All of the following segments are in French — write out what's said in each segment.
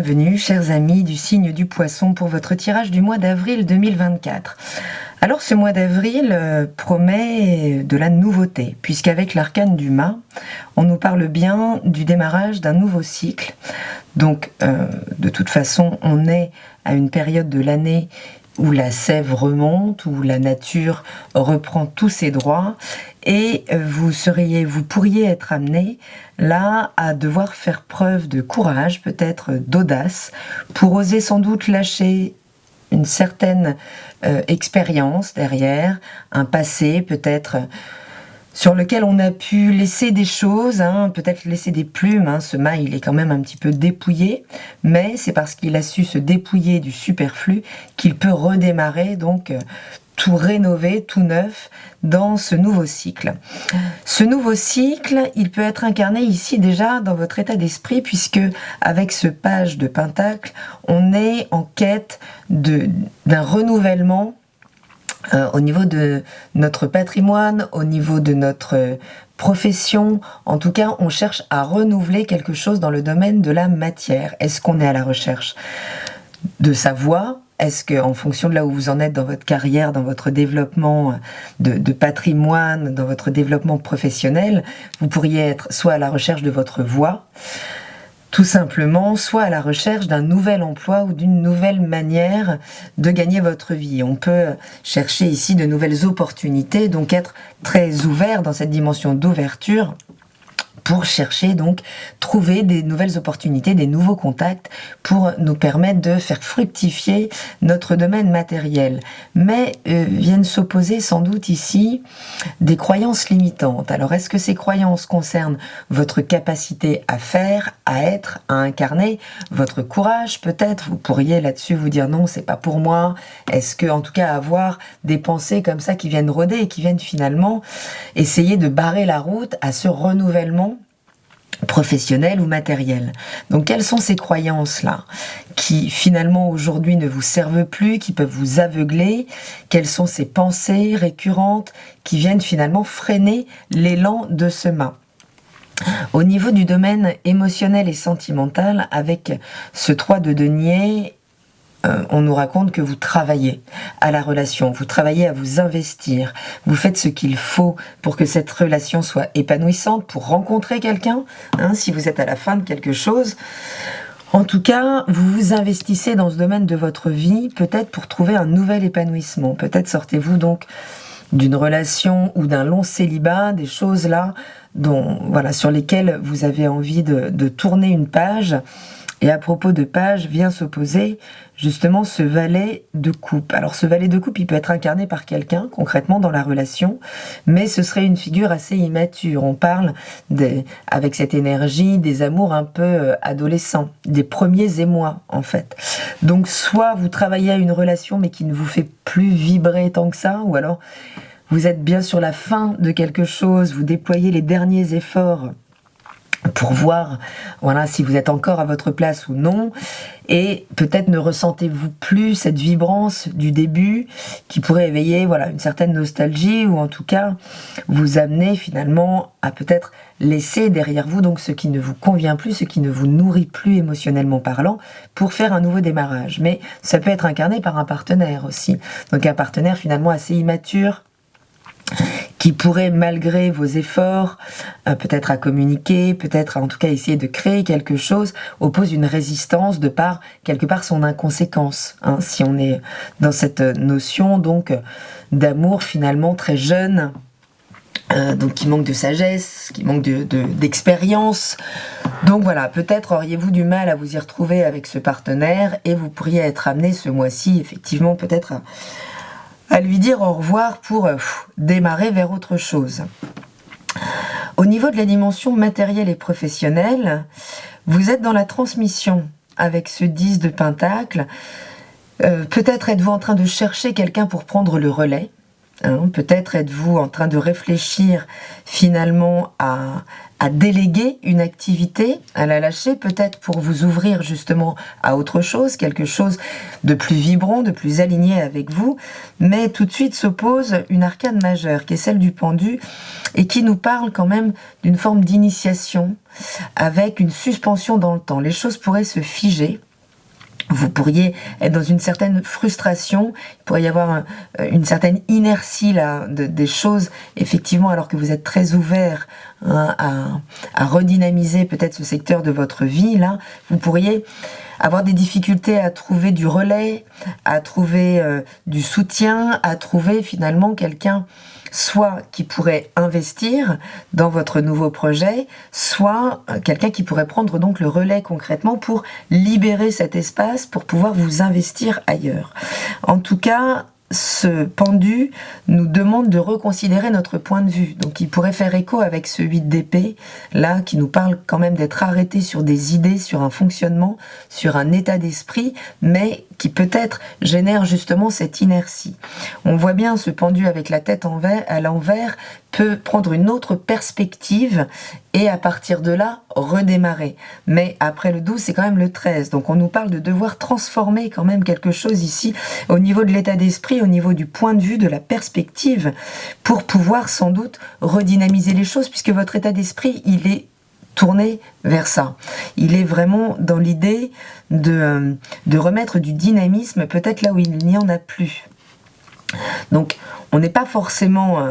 Bienvenue, chers amis du signe du Poisson, pour votre tirage du mois d'avril 2024. Alors ce mois d'avril promet de la nouveauté, puisqu'avec l'arcane du mât, on nous parle bien du démarrage d'un nouveau cycle. Donc de toute façon, on est à une période de l'année où la sève remonte, où la nature reprend tous ses droits, et vous pourriez être amené là à devoir faire preuve de courage, peut-être d'audace, pour oser sans doute lâcher une certaine expérience derrière, un passé peut-être sur lequel on a pu laisser des choses, peut-être laisser des plumes. Ce mât, il est quand même un petit peu dépouillé, mais c'est parce qu'il a su se dépouiller du superflu qu'il peut redémarrer, donc tout rénover, tout neuf, dans ce nouveau cycle. Ce nouveau cycle, il peut être incarné ici déjà dans votre état d'esprit, puisque avec ce page de Pentacle, on est en quête d'un renouvellement au niveau de notre patrimoine, au niveau de notre profession. En tout cas, on cherche à renouveler quelque chose dans le domaine de la matière. Est-ce qu'on est à la recherche de sa voix ? Est-ce qu'en fonction de là où vous en êtes dans votre carrière, dans votre développement de patrimoine, dans votre développement professionnel, vous pourriez être soit à la recherche de votre voix, tout simplement, soit à la recherche d'un nouvel emploi ou d'une nouvelle manière de gagner votre vie. On peut chercher ici de nouvelles opportunités, donc être très ouvert dans cette dimension d'ouverture pour chercher, donc, trouver des nouvelles opportunités, des nouveaux contacts pour nous permettre de faire fructifier notre domaine matériel. Mais viennent s'opposer sans doute ici des croyances limitantes. Alors, est-ce que ces croyances concernent votre capacité à faire, à être, à incarner, votre courage peut-être? Vous pourriez là-dessus vous dire non, c'est pas pour moi. Est-ce que, en tout cas, avoir des pensées comme ça qui viennent rôder et qui viennent finalement essayer de barrer la route à ce renouvellement professionnel ou matériel. Donc quelles sont ces croyances-là qui finalement aujourd'hui ne vous servent plus, qui peuvent vous aveugler? Quelles sont ces pensées récurrentes qui viennent finalement freiner l'élan de ce mât? Au niveau du domaine émotionnel et sentimental, avec ce 3 de denier, on nous raconte que vous travaillez à la relation, vous travaillez à vous investir, vous faites ce qu'il faut pour que cette relation soit épanouissante, pour rencontrer quelqu'un, si vous êtes à la fin de quelque chose. En tout cas, vous vous investissez dans ce domaine de votre vie, peut-être pour trouver un nouvel épanouissement. Peut-être sortez-vous donc d'une relation ou d'un long célibat, des choses là sur lesquelles vous avez envie de tourner une page. Et à propos de page, vient s'opposer justement ce valet de coupe. Alors ce valet de coupe, il peut être incarné par quelqu'un, concrètement dans la relation, mais ce serait une figure assez immature. On parle, avec cette énergie, des amours un peu adolescents, des premiers émois en fait. Donc soit vous travaillez à une relation mais qui ne vous fait plus vibrer tant que ça, ou alors vous êtes bien sur la fin de quelque chose, vous déployez les derniers efforts pour voir si vous êtes encore à votre place ou non, et peut-être ne ressentez-vous plus cette vibrance du début qui pourrait éveiller une certaine nostalgie, ou en tout cas vous amener finalement à peut-être laisser derrière vous donc ce qui ne vous convient plus, ce qui ne vous nourrit plus émotionnellement parlant, pour faire un nouveau démarrage. Mais ça peut être incarné par un partenaire aussi, donc un partenaire finalement assez immature, qui pourrait, malgré vos efforts, peut-être à communiquer, peut-être en tout cas essayer de créer quelque chose, oppose une résistance de par, quelque part, son inconséquence. Si on est dans cette notion donc d'amour finalement très jeune, donc qui manque de sagesse, qui manque d'expérience. Donc voilà, peut-être auriez-vous du mal à vous y retrouver avec ce partenaire, et vous pourriez être amené ce mois-ci, effectivement, peut-être à lui dire au revoir pour démarrer vers autre chose. Au niveau de la dimension matérielle et professionnelle, vous êtes dans la transmission avec ce 10 de Pentacle. Peut-être êtes-vous en train de chercher quelqu'un pour prendre le relais. Peut-être êtes-vous en train de réfléchir finalement à déléguer une activité, à la lâcher, peut-être pour vous ouvrir justement à autre chose, quelque chose de plus vibrant, de plus aligné avec vous. Mais tout de suite s'oppose une arcane majeure qui est celle du pendu, et qui nous parle quand même d'une forme d'initiation avec une suspension dans le temps. Les choses pourraient se figer Vous pourriez être dans une certaine frustration, il pourrait y avoir une certaine inertie là, des choses, effectivement, alors que vous êtes très ouvert à redynamiser peut-être ce secteur de votre vie, là, vous pourriez avoir des difficultés à trouver du relais, à trouver du soutien, à trouver finalement quelqu'un soit qui pourrait investir dans votre nouveau projet, soit quelqu'un qui pourrait prendre donc le relais concrètement pour libérer cet espace, pour pouvoir vous investir ailleurs. En tout cas, ce pendu nous demande de reconsidérer notre point de vue. Donc il pourrait faire écho avec ce 8 d'épée, là, qui nous parle quand même d'être arrêté sur des idées, sur un fonctionnement, sur un état d'esprit, mais qui peut-être génère justement cette inertie. On voit bien ce pendu avec la tête à l'envers peut prendre une autre perspective et à partir de là, redémarrer. Mais après le 12, c'est quand même le 13. Donc on nous parle de devoir transformer quand même quelque chose ici au niveau de l'état d'esprit, au niveau du point de vue, de la perspective, pour pouvoir sans doute redynamiser les choses, puisque votre état d'esprit, il est tourné vers ça. Il est vraiment dans l'idée de remettre du dynamisme peut-être là où il n'y en a plus. Donc on n'est pas forcément,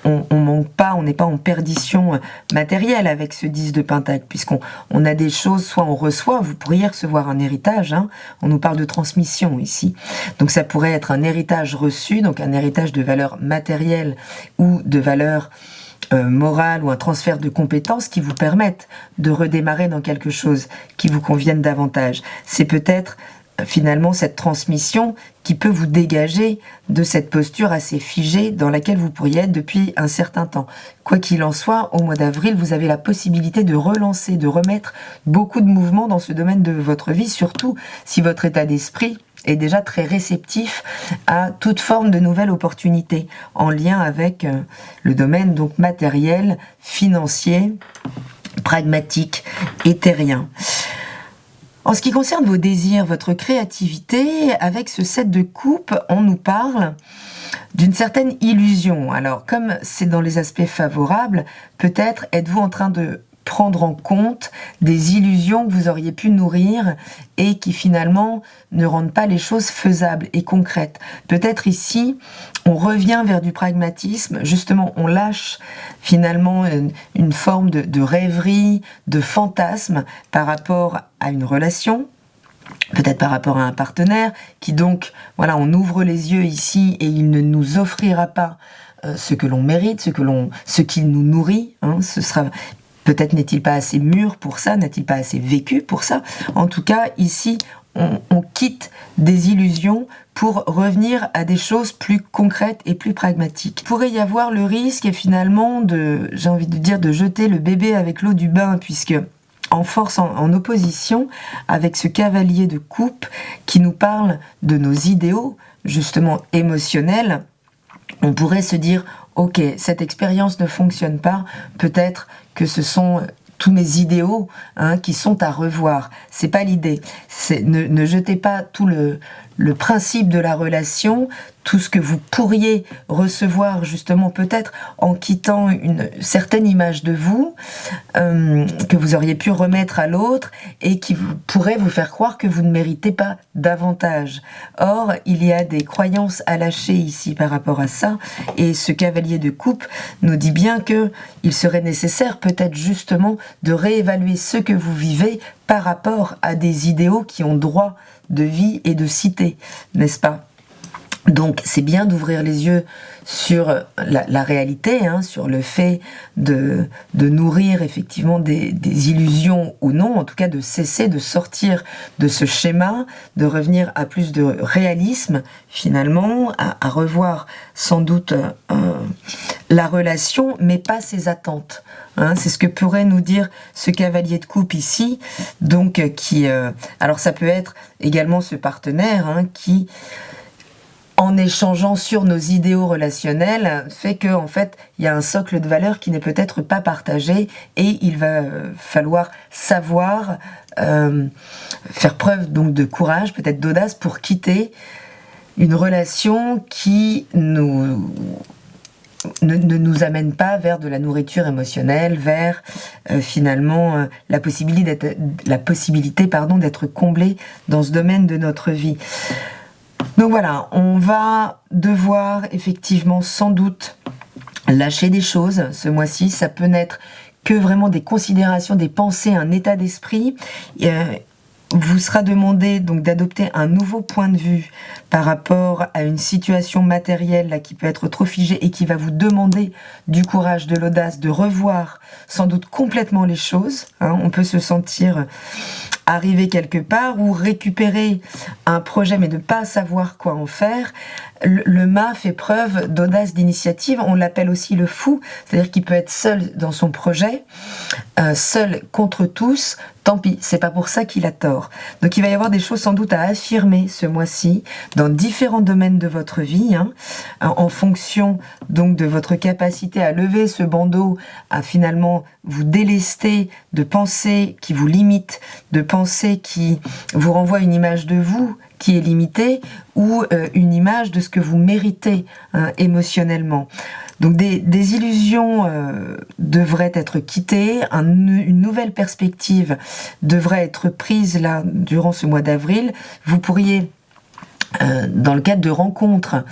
on manque pas, on n'est pas en perdition matérielle avec ce 10 de Pentacle, puisqu'on a des choses, soit on reçoit, vous pourriez recevoir un héritage, hein, on nous parle de transmission ici, donc ça pourrait être un héritage reçu, donc un héritage de valeur matérielle ou de valeur morale ou un transfert de compétences qui vous permettent de redémarrer dans quelque chose qui vous convienne davantage. C'est peut-être finalement cette transmission qui peut vous dégager de cette posture assez figée dans laquelle vous pourriez être depuis un certain temps. Quoi qu'il en soit, au mois d'avril, vous avez la possibilité de relancer, de remettre beaucoup de mouvements dans ce domaine de votre vie, surtout si votre état d'esprit est déjà très réceptif à toute forme de nouvelle opportunité en lien avec le domaine donc matériel, financier, pragmatique et terrien. En ce qui concerne vos désirs, votre créativité, avec ce 7 de coupe, on nous parle d'une certaine illusion. Alors, comme c'est dans les aspects favorables, peut-être êtes-vous en train de prendre en compte des illusions que vous auriez pu nourrir et qui finalement ne rendent pas les choses faisables et concrètes. Peut-être ici, on revient vers du pragmatisme, justement on lâche finalement une forme de rêverie, de fantasme par rapport à une relation, peut-être par rapport à un partenaire, qui donc, voilà, on ouvre les yeux ici et il ne nous offrira pas ce que l'on mérite, ce qui nous nourrit, hein, ce sera... Peut-être n'est-il pas assez mûr pour ça, n'a-t-il pas assez vécu pour ça. En tout cas, ici, on quitte des illusions pour revenir à des choses plus concrètes et plus pragmatiques. Il pourrait y avoir le risque, finalement, j'ai envie de dire, de jeter le bébé avec l'eau du bain, puisque en force, en opposition avec ce cavalier de coupe qui nous parle de nos idéaux, justement émotionnels, on pourrait se dire, ok, cette expérience ne fonctionne pas, peut-être que ce sont tous mes idéaux qui sont à revoir. C'est pas l'idée. Ne jetez pas tout le principe de la relation, tout ce que vous pourriez recevoir justement peut-être en quittant une certaine image de vous que vous auriez pu remettre à l'autre et qui pourrait vous faire croire que vous ne méritez pas davantage. Or, il y a des croyances à lâcher ici par rapport à ça, et ce cavalier de coupe nous dit bien que il serait nécessaire peut-être justement de réévaluer ce que vous vivez par rapport à des idéaux qui ont droit de vie et de cité, n'est-ce pas ? Donc c'est bien d'ouvrir les yeux sur la réalité, hein, sur le fait de nourrir effectivement des illusions ou non, en tout cas de cesser de sortir de ce schéma, de revenir à plus de réalisme finalement, à revoir sans doute la relation, mais pas ses attentes. Hein, c'est ce que pourrait nous dire ce cavalier de coupe ici, donc alors ça peut être également ce partenaire qui, en échangeant sur nos idéaux relationnels, fait que en fait il y a un socle de valeurs qui n'est peut-être pas partagé et il va falloir savoir faire preuve donc de courage, peut-être d'audace pour quitter une relation qui nous ne nous amène pas vers de la nourriture émotionnelle, vers finalement la possibilité d'être comblé dans ce domaine de notre vie. Donc voilà, on va devoir effectivement sans doute lâcher des choses ce mois-ci. Ça peut n'être que vraiment des considérations, des pensées, un état d'esprit. Vous sera demandé donc d'adopter un nouveau point de vue par rapport à une situation matérielle là, qui peut être trop figée et qui va vous demander du courage, de l'audace, de revoir sans doute complètement les choses. On peut se sentir arriver quelque part ou récupérer un projet mais ne pas savoir quoi en faire. Le mât fait preuve d'audace, d'initiative. On l'appelle aussi le fou, c'est-à-dire qu'il peut être seul dans son projet, seul contre tous. Tant pis, c'est pas pour ça qu'il a tort. Donc il va y avoir des choses sans doute à affirmer ce mois-ci dans différents domaines de votre vie, en fonction donc de votre capacité à lever ce bandeau, à finalement vous délester de pensées qui vous limitent, de pensées qui vous renvoient une image de vous qui est limitée ou une image de ce que vous méritez émotionnellement. Donc des illusions devraient être quittées, une nouvelle perspective devrait être prise là durant ce mois d'avril. Vous pourriez, dans le cadre de rencontres,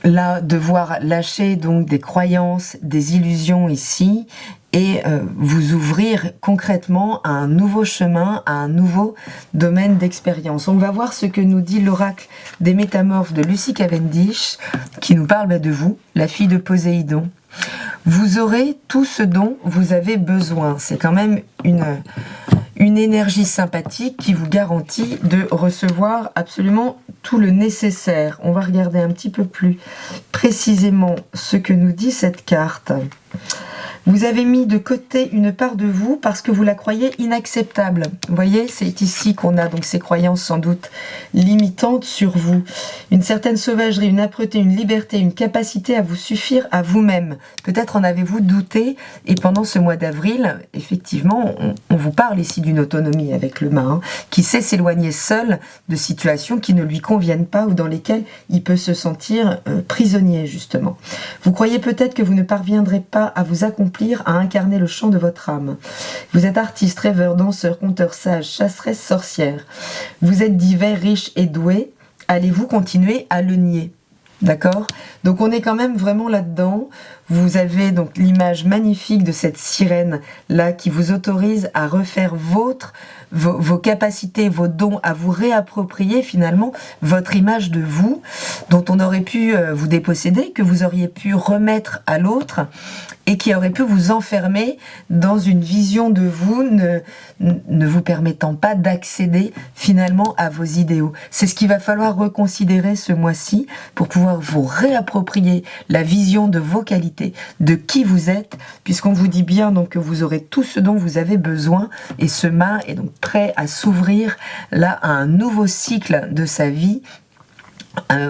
là devoir lâcher donc des croyances, des illusions ici et vous ouvrir concrètement à un nouveau chemin, à un nouveau domaine d'expérience. On va voir ce que nous dit l'oracle des métamorphes de Lucy Cavendish, qui nous parle de vous, la fille de Poséidon. Vous aurez tout ce dont vous avez besoin. C'est quand même une énergie sympathique qui vous garantit de recevoir absolument tout le nécessaire. On va regarder un petit peu plus précisément ce que nous dit cette carte. Vous avez mis de côté une part de vous parce que vous la croyez inacceptable. Vous voyez, c'est ici qu'on a donc ces croyances sans doute limitantes sur vous. Une certaine sauvagerie, une âpreté, une liberté, une capacité à vous suffire à vous-même. Peut-être en avez-vous douté et pendant ce mois d'avril, effectivement, on vous parle ici d'une autonomie avec le mât, qui sait s'éloigner seul de situations qui ne lui conviennent pas ou dans lesquelles il peut se sentir prisonnier justement. Vous croyez peut-être que vous ne parviendrez pas à vous accomplir, à incarner le chant de votre âme. Vous êtes artiste, rêveur, danseur, conteur, sage, chasseresse, sorcière. Vous êtes divers, riche et doué. Allez-vous continuer à le nier? D'accord? Donc on est quand même vraiment là-dedans. Vous avez donc l'image magnifique de cette sirène là qui vous autorise à refaire vos capacités, vos dons, à vous réapproprier finalement votre image de vous, dont on aurait pu vous déposséder, que vous auriez pu remettre à l'autre et qui aurait pu vous enfermer dans une vision de vous ne vous permettant pas d'accéder finalement à vos idéaux. C'est ce qu'il va falloir reconsidérer ce mois-ci pour pouvoir vous réapproprier la vision de vos qualités, de qui vous êtes, puisqu'on vous dit bien donc que vous aurez tout ce dont vous avez besoin et ce mât est donc prêt à s'ouvrir là à un nouveau cycle de sa vie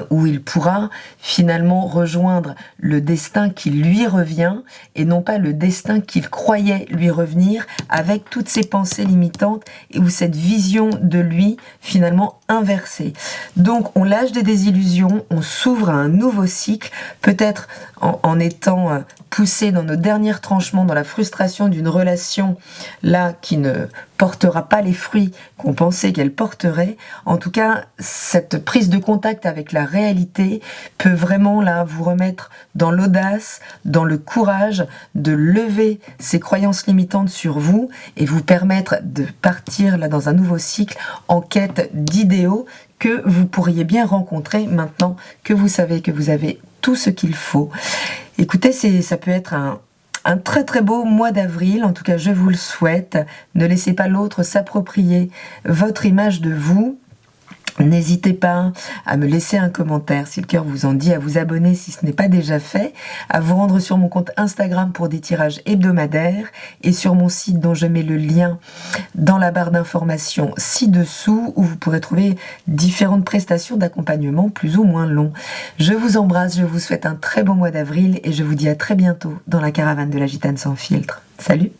où il pourra finalement rejoindre le destin qui lui revient et non pas le destin qu'il croyait lui revenir avec toutes ses pensées limitantes et où cette vision de lui finalement inversée. Donc on lâche des désillusions, on s'ouvre à un nouveau cycle, peut-être en étant poussé dans nos derniers tranchements, dans la frustration d'une relation là qui ne portera pas les fruits qu'on pensait qu'elle porterait. En tout cas, cette prise de contact avec la réalité peut vraiment là vous remettre dans l'audace, dans le courage de lever ces croyances limitantes sur vous et vous permettre de partir là dans un nouveau cycle en quête d'idéaux que vous pourriez bien rencontrer maintenant que vous savez que vous avez tout ce qu'il faut. Écoutez, ça peut être un très très beau mois d'avril, en tout cas je vous le souhaite. Ne laissez pas l'autre s'approprier votre image de vous. N'hésitez pas à me laisser un commentaire si le cœur vous en dit, à vous abonner si ce n'est pas déjà fait, à vous rendre sur mon compte Instagram pour des tirages hebdomadaires et sur mon site dont je mets le lien dans la barre d'informations ci-dessous où vous pourrez trouver différentes prestations d'accompagnement plus ou moins longs. Je vous embrasse, je vous souhaite un très bon mois d'avril et je vous dis à très bientôt dans la caravane de la Gitane sans filtre. Salut!